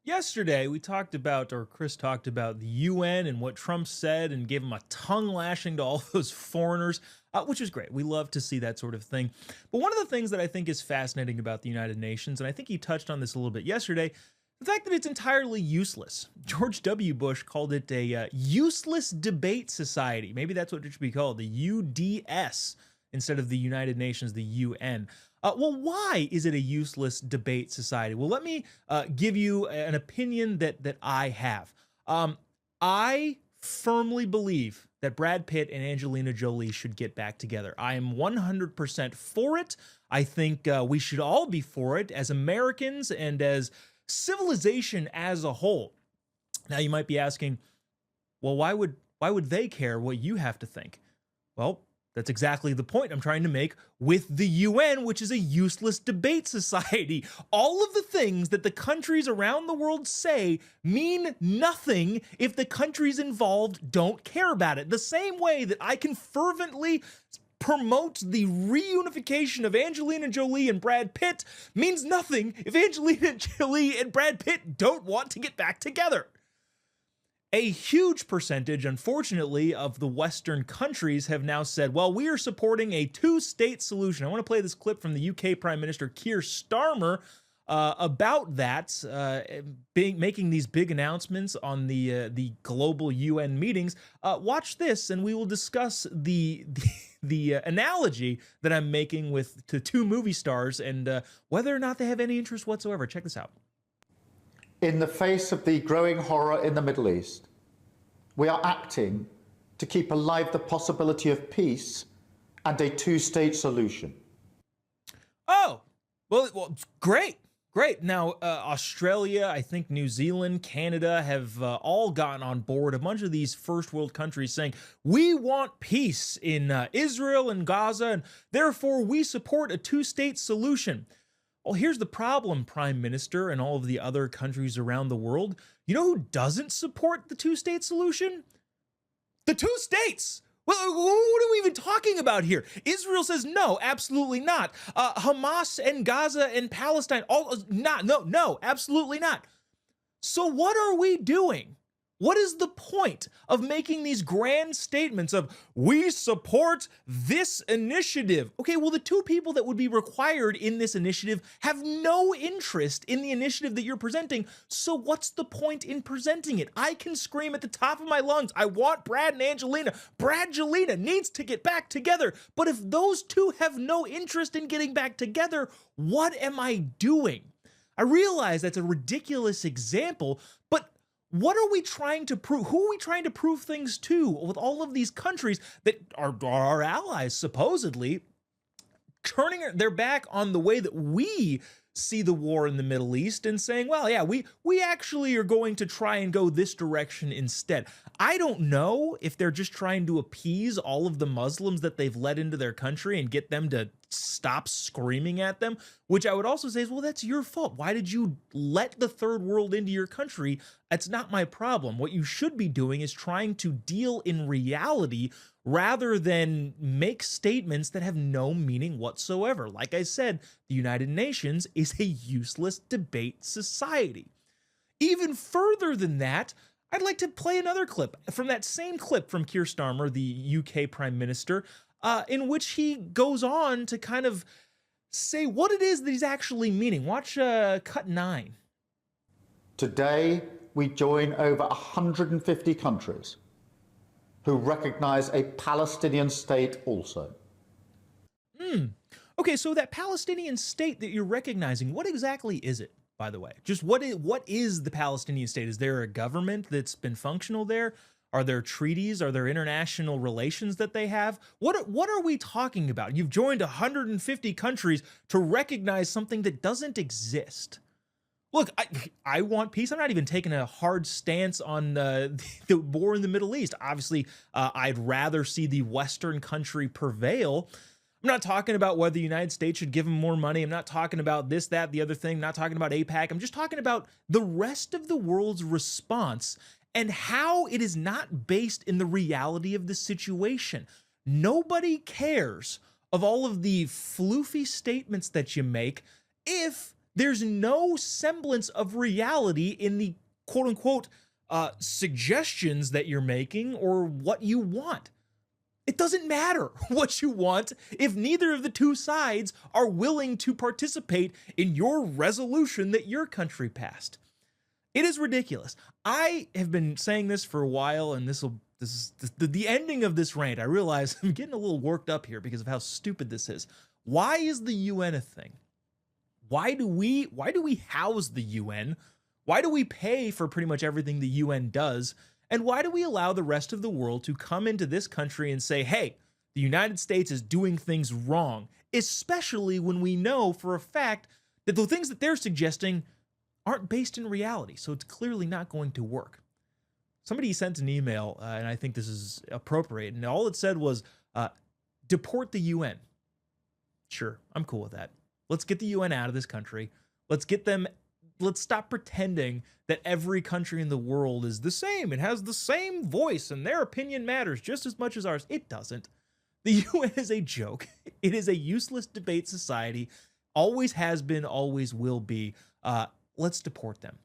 Yesterday, we talked about, or Chris talked about the UN and what Trump said and gave him a tongue lashing to all those foreigners, which is great. We love to see that sort of thing. But one of the things that I think is fascinating about the United Nations, and I think he touched on this a little bit yesterday, the fact that it's entirely useless. George W. Bush called it a useless debate society. Maybe that's what it should be called, the UDS, instead of the United Nations, the UN. Well, why is it a useless debate society? Well, let me give you an opinion that I have. I firmly believe that Brad Pitt and Angelina Jolie should get back together. I am 100% for it. I think we should all be for it as Americans and as civilization as a whole. Now, you might be asking, well, why would they care what you have to think? Well, that's exactly the point I'm trying to make with the UN, which is a useless debate society. All of the things that the countries around the world say mean nothing if the countries involved don't care about it. The same way that I can fervently promote the reunification of Angelina Jolie and Brad Pitt means nothing if Angelina Jolie and Brad Pitt don't want to get back together. A huge percentage, unfortunately, of the Western countries have now said, well, we are supporting a two-state solution. I want to play this clip from the UK Prime Minister Keir Starmer about that, making these big announcements on the global UN meetings. Watch this, and we will discuss the analogy that I'm making with to two movie stars and whether or not they have any interest whatsoever. Check this out. In the face of the growing horror in the Middle East, we are acting to keep alive the possibility of peace and a two-state solution. Oh, well, great. Now, Australia, I think New Zealand, Canada have all gotten on board. A bunch of these first world countries saying, we want peace in Israel and Gaza, and therefore we support a two-state solution. Well, here's the problem, Prime Minister and all of the other countries around the world. You know who doesn't support the two-state solution? The two states. Well, what are we even talking about here? Israel says no, absolutely not. Hamas and Gaza and Palestine, no, absolutely not. So what are we doing? What is the point of making these grand statements of, we support this initiative? Okay, well, the two people that would be required in this initiative have no interest in the initiative that you're presenting, so what's the point in presenting it? I can scream at the top of my lungs, I want Brad and Angelina. Bradgelina needs to get back together. But if those two have no interest in getting back together, what am I doing? I realize that's a ridiculous example, but what are we trying to prove? Who are we trying to prove things to with all of these countries that are our allies, supposedly, turning their back on the way that we see the war in the Middle East and saying, well, yeah, we actually are going to try and go this direction instead. I don't know if they're just trying to appease all of the Muslims that they've let into their country and get them to stop screaming at them, which I would also say is, well, that's your fault. Why did you let the third world into your country? That's not my problem. What you should be doing is trying to deal in reality rather than make statements that have no meaning whatsoever. Like I said, the United Nations is a useless debate society. Even further than that, I'd like to play another clip from that same clip from Keir Starmer, the UK Prime Minister, in which he goes on to kind of say what it is that he's actually meaning. Watch cut 9. Today, we join over 150 countries who recognize a Palestinian state also. Okay, so that Palestinian state that you're recognizing, what exactly is it, by the way? Just what is the Palestinian state? Is there a government that's been functional there? Are there treaties? Are there international relations that they have? What are we talking about? You've joined 150 countries to recognize something that doesn't exist. Look, I want peace. I'm not even taking a hard stance on the war in the Middle East. Obviously, I'd rather see the Western country prevail. I'm not talking about whether the United States should give them more money. I'm not talking about this, that, the other thing. I'm not talking about AIPAC. I'm just talking about the rest of the world's response and how it is not based in the reality of the situation. Nobody cares of all of the floofy statements that you make if There's no semblance of reality in the quote unquote suggestions that you're making or what you want. It doesn't matter what you want if neither of the two sides are willing to participate in your resolution that your country passed. It is ridiculous. I have been saying this for a while, and this is the ending of this rant. I realize I'm getting a little worked up here because of how stupid this is. Why is the UN a thing? Why do we house the UN? Why do we pay for pretty much everything the UN does? And why do we allow the rest of the world to come into this country and say, hey, the United States is doing things wrong, especially when we know for a fact that the things that they're suggesting aren't based in reality, so it's clearly not going to work. Somebody sent an email, and I think this is appropriate, and all it said was, deport the UN. Sure, I'm cool with that. Let's get the UN out of this country. Let's stop pretending that every country in the world is the same and has the same voice and their opinion matters just as much as ours. It doesn't. The UN is a joke. It is a useless debate society. Always has been, always will be. Let's deport them.